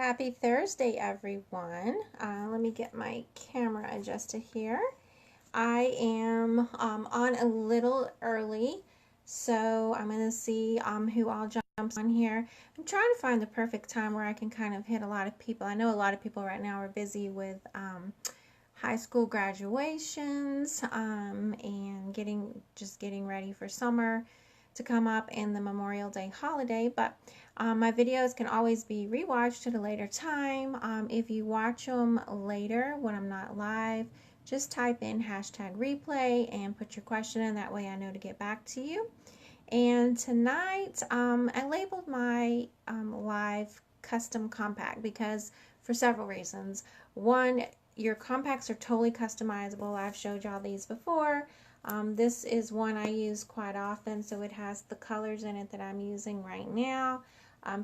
Happy Thursday, everyone. Let me get my camera adjusted here. I am on a little early, so I'm going to see who all jumps on here. I'm trying to find the perfect time where I can kind of hit a lot of people. I know a lot of people right now are busy with high school graduations and getting ready for summer to come up and the Memorial Day holiday, but my videos can always be rewatched at a later time. If you watch them later when I'm not live, just type in #replay and put your question in. That way I know to get back to you. And tonight I labeled my live custom compact because for several reasons. One, your compacts are totally customizable. I've showed y'all these before. This is one I use quite often, so it has the colors in it that I'm using right now.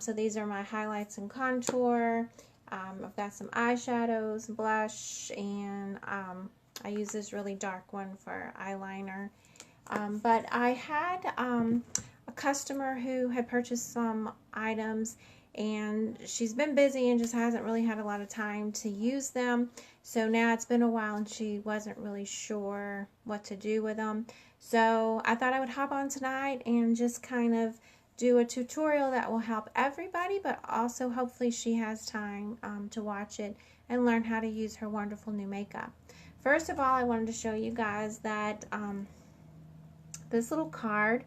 So these are my highlights and contour. I've got some eyeshadows, blush, and I use this really dark one for eyeliner. But I had a customer who had purchased some items, and she's been busy and just hasn't really had a lot of time to use them. So now it's been a while and she wasn't really sure what to do with them. So I thought I would hop on tonight and just kind of do a tutorial that will help everybody, but also hopefully she has time to watch it and learn how to use her wonderful new makeup. First of all, I wanted to show you guys that this little card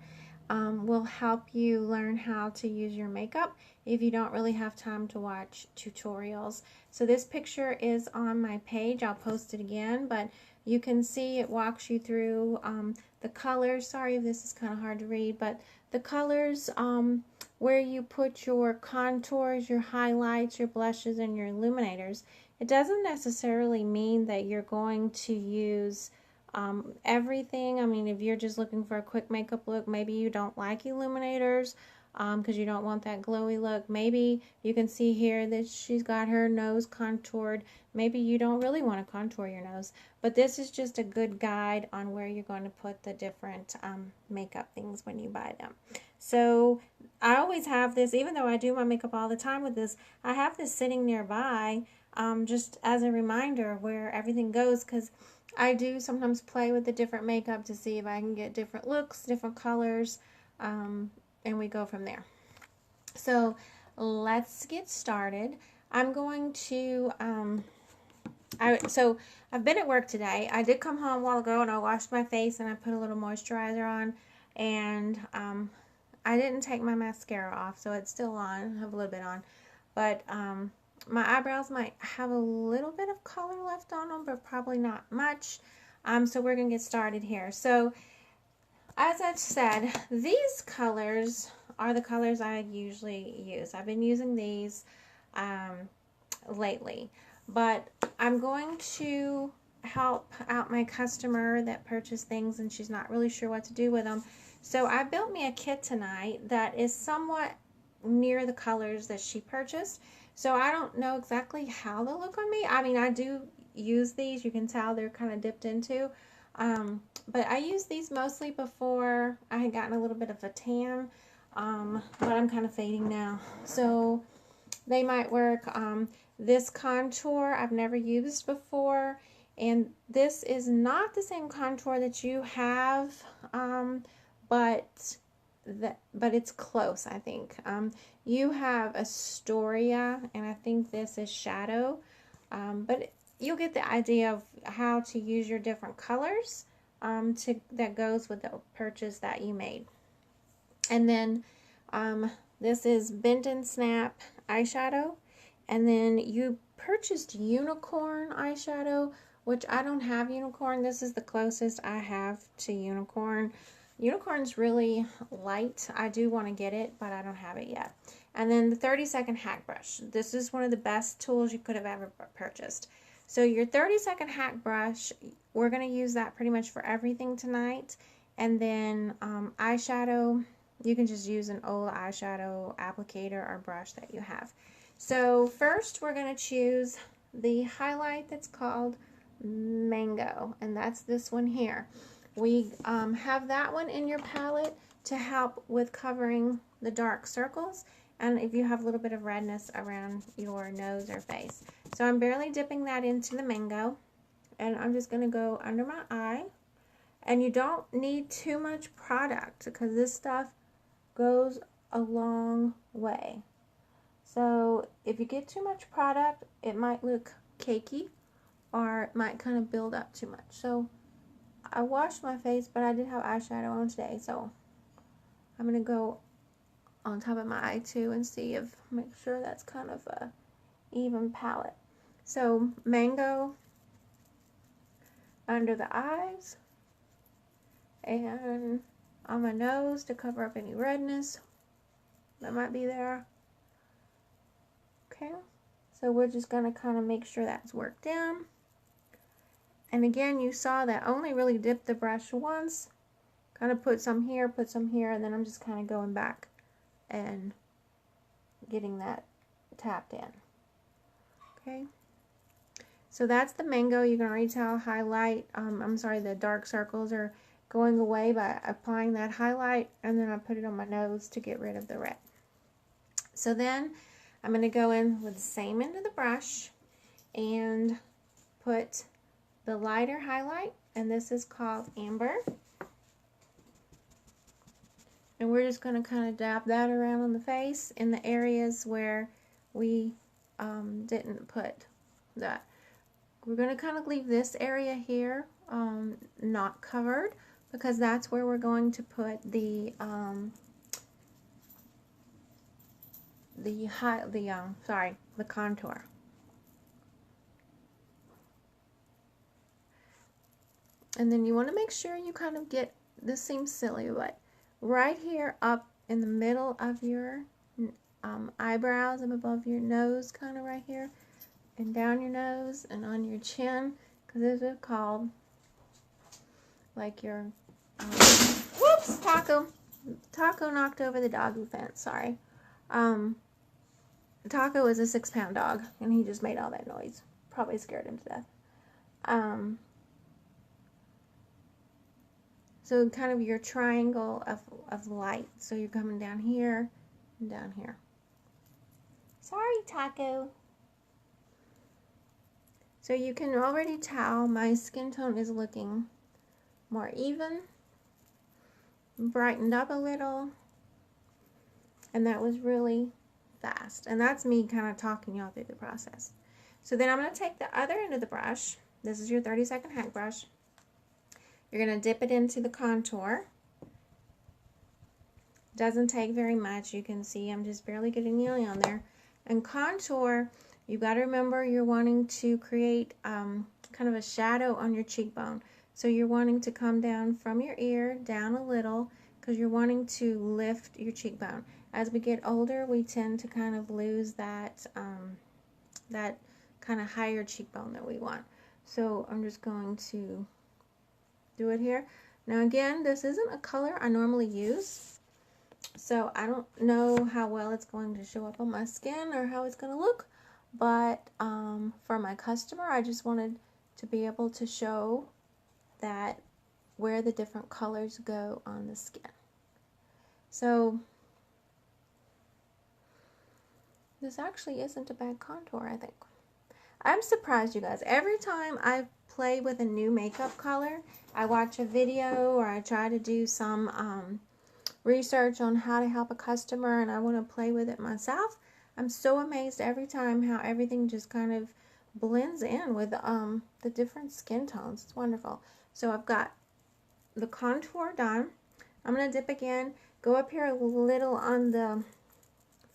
will help you learn how to use your makeup if you don't really have time to watch tutorials. So this picture is on my page. I'll post it again, but you can see it walks you through the colors. Sorry if this is kind of hard to read, but the colors where you put your contours, your highlights, your blushes, and your illuminators. It doesn't necessarily mean that you're going to use everything. I mean, if you're just looking for a quick makeup look, maybe you don't like illuminators because you don't want that glowy look. Maybe you can see here that she's got her nose contoured. Maybe you don't really want to contour your nose, but this is just a good guide on where you're going to put the different makeup things when you buy them. So I always have this, even though I do my makeup all the time with this, I have this sitting nearby just as a reminder where everything goes, because I do sometimes play with the different makeup to see if I can get different looks, different colors, and we go from there. So let's get started. I'm going to, so I've been at work today. I did come home a while ago and I washed my face and I put a little moisturizer on, and I didn't take my mascara off, so it's still on. I have a little bit on, but my eyebrows might have a little bit of color left on them, but probably not much. So we're going to get started here. So as I've said, these colors are the colors I usually use. I've been using these lately, but I'm going to help out my customer that purchased things and she's not really sure what to do with them. So I built me a kit tonight that is somewhat near the colors that she purchased. So I don't know exactly how they'll look on me. I mean, I do use these. You can tell they're kind of dipped into. But I used these mostly before I had gotten a little bit of a tan. But I'm kind of fading now. So they might work. This contour I've never used before. And this is not the same contour that you have. But it's close, I think. You have Astoria, and I think this is Shadow, but you'll get the idea of how to use your different colors that goes with the purchase that you made. And then this is Bend and Snap eyeshadow, and then you purchased Unicorn eyeshadow, which I don't have Unicorn. This is the closest I have to Unicorn. Unicorn's really light. I do want to get it, but I don't have it yet. And then the 30-second hack brush. This is one of the best tools you could have ever purchased. So your 30-second hack brush, we're going to use that pretty much for everything tonight. And then eyeshadow, you can just use an old eyeshadow applicator or brush that you have. So first we're going to choose the highlight that's called Mango, and that's this one here. We have that one in your palette to help with covering the dark circles, and if you have a little bit of redness around your nose or face. So I'm barely dipping that into the mango, and I'm just going to go under my eye. And you don't need too much product because this stuff goes a long way. So if you get too much product, it might look cakey or it might kind of build up too much. So I washed my face, but I did have eyeshadow on today, so I'm going to go on top of my eye too and see if, make sure that's kind of a even palette. So mango under the eyes and on my nose to cover up any redness that might be there. Okay, so we're just going to kind of make sure that's worked in. And again, you saw that I only really dipped the brush once. Kind of put some here, and then I'm just kind of going back and getting that tapped in. Okay, so that's the mango. You can already tell highlight, the dark circles are going away by applying that highlight, and then I put it on my nose to get rid of the red. So then I'm going to go in with the same end of the brush and put the lighter highlight, and this is called Amber. And we're just going to kind of dab that around on the face in the areas where we didn't put that. We're going to kind of leave this area here not covered, because that's where we're going to put the contour. And then you want to make sure you kind of get, this seems silly, but right here up in the middle of your eyebrows and above your nose, kind of right here, and down your nose and on your chin, because this is called like your whoops, Taco knocked over the doggy fence, sorry. Taco is a 6-pound dog, and he just made all that noise. Probably scared him to death. So kind of your triangle of light. So you're coming down here and down here. Sorry, Taco. So you can already tell my skin tone is looking more even, brightened up a little, and that was really fast. And that's me kind of talking y'all through the process. So then I'm going to take the other end of the brush. This is your 30-second hack brush. You're going to dip it into the contour. Doesn't take very much. You can see I'm just barely getting nearly on there. And contour, you've got to remember you're wanting to create kind of a shadow on your cheekbone. So you're wanting to come down from your ear down a little, because you're wanting to lift your cheekbone. As we get older, we tend to kind of lose that that kind of higher cheekbone that we want. So I'm just going to do it here. Now again, this isn't a color I normally use, so I don't know how well it's going to show up on my skin or how it's going to look, but for my customer, I just wanted to be able to show that where the different colors go on the skin. So this actually isn't a bad contour, I think. I'm surprised, you guys. Every time I play with a new makeup color, I watch a video or I try to do some research on how to help a customer and I want to play with it myself. I'm so amazed every time how everything just kind of blends in with the different skin tones. It's wonderful. So I've got the contour done. I'm going to dip again, go up here a little on the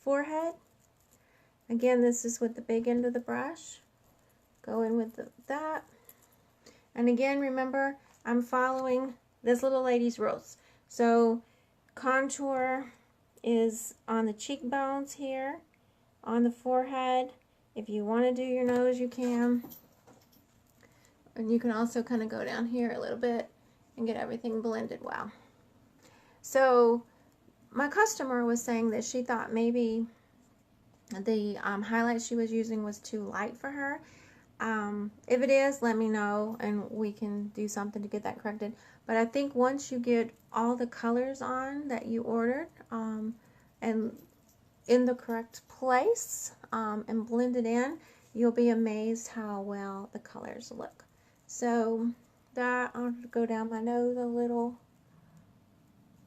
forehead. Again, this is with the big end of the brush. Go in with that. And again, remember, I'm following this little lady's rules. So contour is on the cheekbones here, on the forehead. If you want to do your nose, you can. And you can also kind of go down here a little bit and get everything blended well. So my customer was saying that she thought maybe the highlight she was using was too light for her. If it is, let me know and we can do something to get that corrected. But I think once you get all the colors on that you ordered, and in the correct place and blend it in, you'll be amazed how well the colors look. So that, I'll go down my nose a little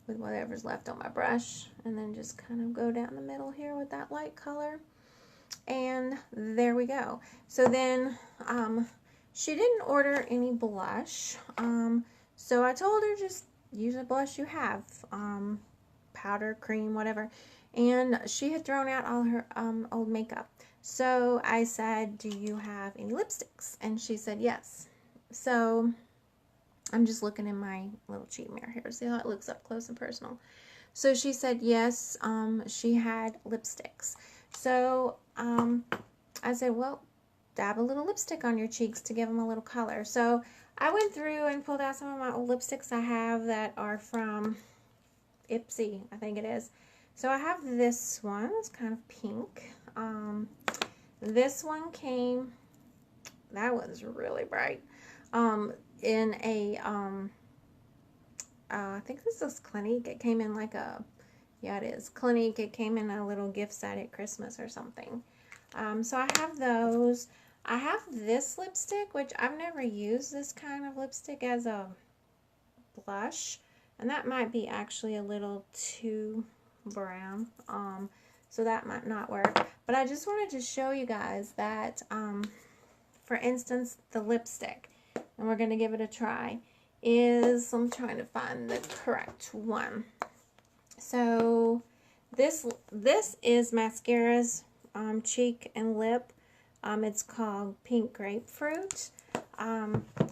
with whatever's left on my brush, and then just kind of go down the middle here with that light color. And there we go. So then she didn't order any blush, so I told her just use a blush you have, powder, cream, whatever. And she had thrown out all her old makeup. So I said, do you have any lipsticks? And she said yes. So I'm just looking in my little cheat mirror here. See how it looks up close and personal. So she said yes, she had lipsticks. So I said, well, dab a little lipstick on your cheeks to give them a little color. So I went through and pulled out some of my old lipsticks I have that are from Ipsy, I think it is. So I have this one. It's kind of pink. This one came, that one's really bright, in a, I think this is Clinique. It came in like a, yeah, it is Clinique. It came in a little gift set at Christmas or something. So I have those. I have this lipstick, which I've never used this kind of lipstick as a blush. And that might be actually a little too brown. So that might not work. But I just wanted to show you guys that, for instance, the lipstick, and we're going to give it a try, is, I'm trying to find the correct one. So this is Mascara's cheek and lip. It's called Pink Grapefruit.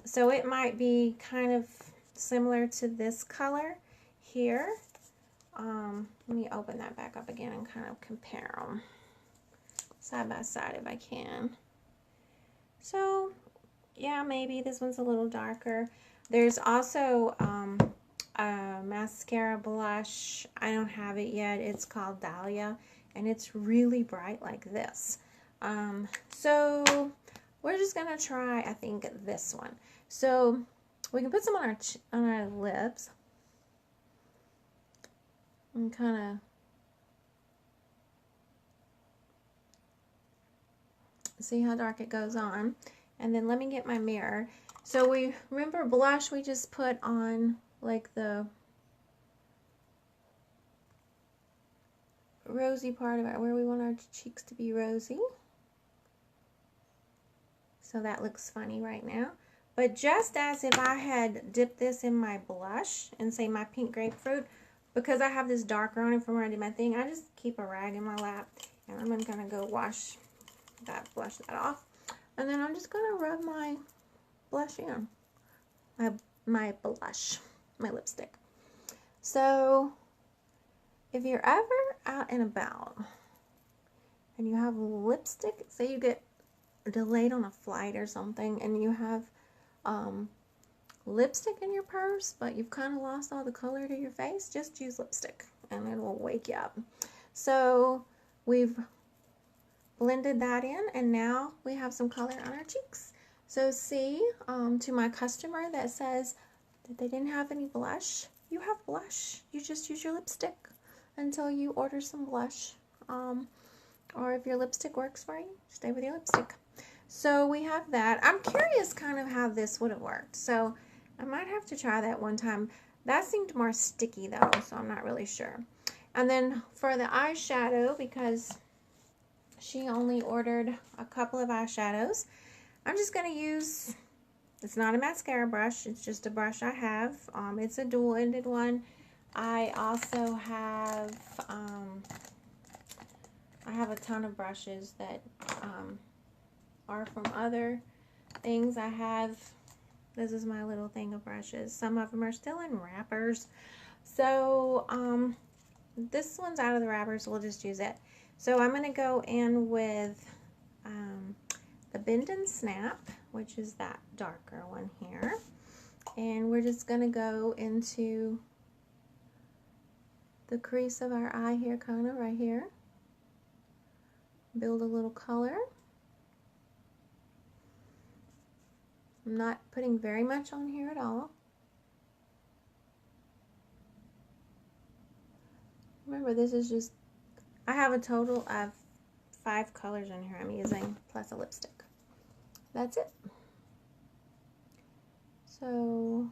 So it might be kind of similar to this color here. Let me open that back up again and kind of compare them side by side if I can. So yeah, maybe this one's a little darker. There's also a mascara blush. I don't have it yet. It's called Dahlia, and it's really bright like this. So we're just gonna try, I think, this one. So we can put some on our lips and kind of see how dark it goes on. And then let me get my mirror. So we remember blush, we just put on like the rosy part of it, where we want our cheeks to be rosy. So that looks funny right now. But just as if I had dipped this in my blush and say my Pink Grapefruit, because I have this darker on it from where I did my thing, I just keep a rag in my lap and I'm gonna go wash that, blush that off. And then I'm just gonna rub my blush in. My blush, my lipstick. So if you're ever out and about and you have lipstick, say you get delayed on a flight or something and you have lipstick in your purse, but you've kind of lost all the color to your face, just use lipstick and it will wake you up. So we've blended that in, and now we have some color on our cheeks. So see, to my customer that says that they didn't have any blush, you have blush. You just use your lipstick until you order some blush. Or if your lipstick works for you, stay with your lipstick. So we have that. I'm curious kind of how this would have worked. So I might have to try that one time. That seemed more sticky though, so I'm not really sure. And then for the eyeshadow, because she only ordered a couple of eyeshadows, I'm just going to use, it's not a mascara brush, it's just a brush I have. It's a dual-ended one. I also have, I have a ton of brushes that are from other things I have. This is my little thing of brushes. Some of them are still in wrappers. So this one's out of the wrappers, so we'll just use it. So I'm going to go in with the Bend and Snap, which is that darker one here. And we're just going to go into the crease of our eye here, kind of right here. Build a little color. I'm not putting very much on here at all. Remember, this is just I have a total of 5 colors in here I'm using, plus a lipstick. That's it. So,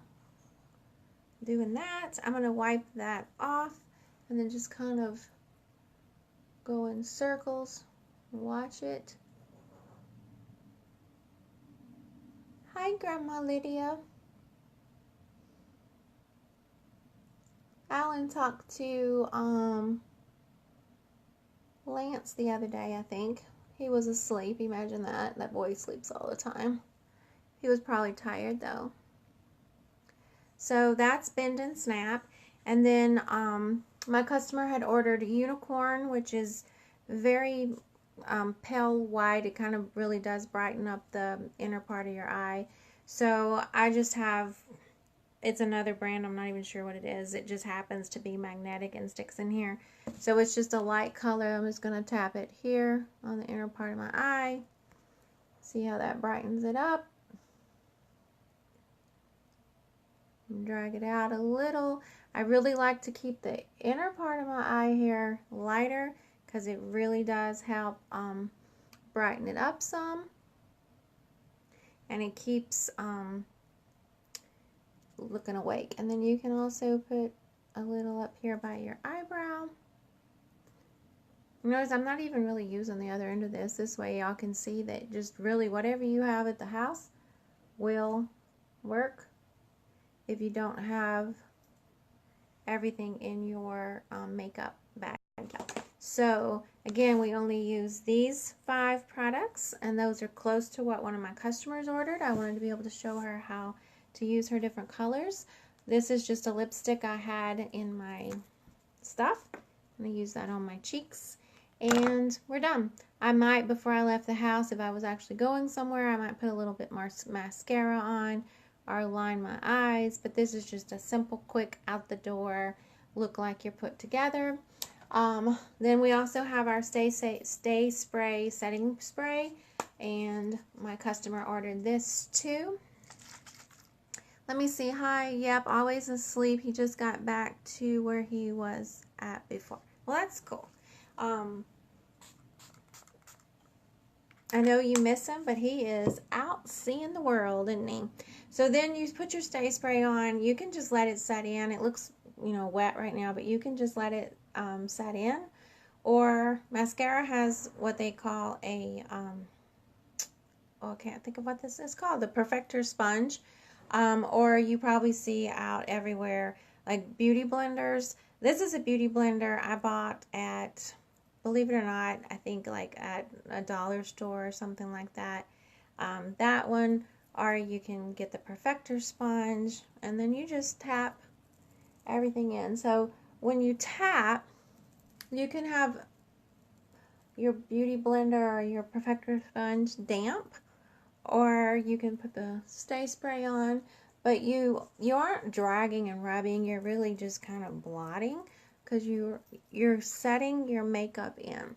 doing that, I'm going to wipe that off and then just kind of go in circles and watch it. Hi, Grandma Lydia. Alan talked to Lance the other day, I think. He was asleep. Imagine that. That boy sleeps all the time. He was probably tired though. So that's Bend and Snap. And then my customer had ordered Unicorn, which is very pale white. It kind of really does brighten up the inner part of your eye. So I just have, it's another brand, I'm not even sure what it is. It just happens to be magnetic and sticks in here. So it's just a light color. I'm just going to tap it here on the inner part of my eye. See how that brightens it up. Drag it out a little. I really like to keep the inner part of my eye here lighter because it really does help brighten it up some. And it keeps looking awake. And then you can also put a little up here by your eyebrow. Notice I'm not even really using the other end of this. This way y'all can see that just really whatever you have at the house will work if you don't have everything in your makeup bag. So again, we only use these 5 products, and those are close to what one of my customers ordered. I wanted to be able to show her how to use her different colors. This is just a lipstick I had in my stuff. I'm going to use that on my cheeks. And we're done. I might, before I left the house, if I was actually going somewhere, I might put a little bit more mascara on or line my eyes. But this is just a simple, quick, out the door, look like you're put together. Then we also have our Stay Spray setting spray. And my customer ordered this too. Let me see. Hi. Yep, always asleep. He just got back to where he was at before. Well, that's cool. I know you miss him, but he is out seeing the world, isn't he? So then you put your Stay Spray on. You can just let it set in. It looks, you know, wet right now, but you can just let it set in. Or mascara has what they call a, oh, I can't think of what this is called, the Perfector Sponge. Or you probably see out everywhere, like beauty blenders. This is a beauty blender I bought at, believe it or not, I think like at a dollar store or something like that. That one, or you can get the Perfector Sponge, and then you just tap everything in. So when you tap, you can have your beauty blender or your Perfector Sponge damp, or you can put the Stay Spray on, but you aren't dragging and rubbing. You're really just kind of blotting because you're setting your makeup in.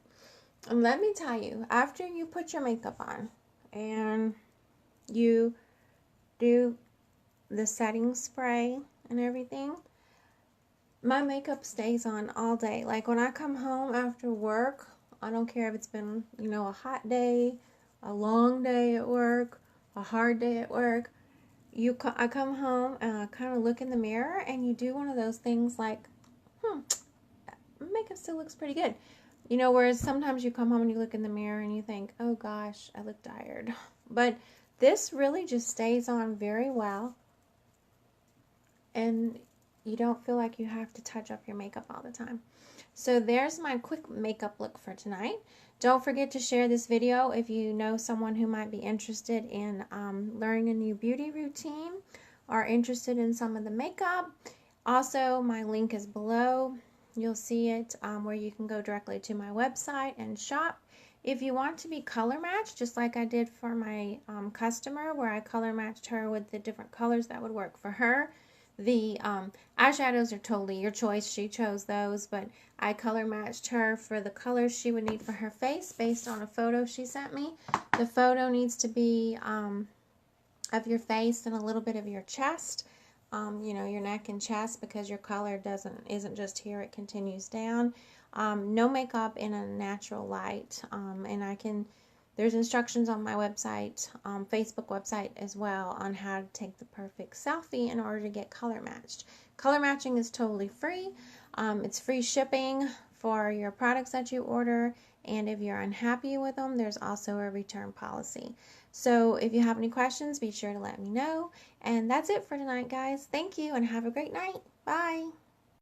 And let me tell you, after you put your makeup on and you do the setting spray and everything, my makeup stays on all day. Like when I come home after work, I don't care if it's been, you know, a hot day, a long day at work, a hard day at work. I come home and I kind of look in the mirror, and you do one of those things like, makeup still looks pretty good. You know, whereas sometimes you come home and you look in the mirror and you think, oh gosh, I look tired. But this really just stays on very well, and you don't feel like you have to touch up your makeup all the time. So there's my quick makeup look for tonight. Don't forget to share this video if you know someone who might be interested in learning a new beauty routine or interested in some of the makeup. Also, my link is below. You'll see it where you can go directly to my website and shop. If you want to be color matched, just like I did for my customer, where I color matched her with the different colors that would work for her. The eyeshadows are totally your choice. She chose those, but I color matched her for the colors she would need for her face based on a photo she sent me. The photo needs to be of your face and a little bit of your chest, you know, your neck and chest, because your color isn't just here, it continues down. no makeup in a natural light. There's instructions on my website, Facebook website as well, on how to take the perfect selfie in order to get color matched. Color matching is totally free. It's free shipping for your products that you order, and if you're unhappy with them, there's also a return policy. So if you have any questions, be sure to let me know. And that's it for tonight, guys. Thank you and have a great night. Bye.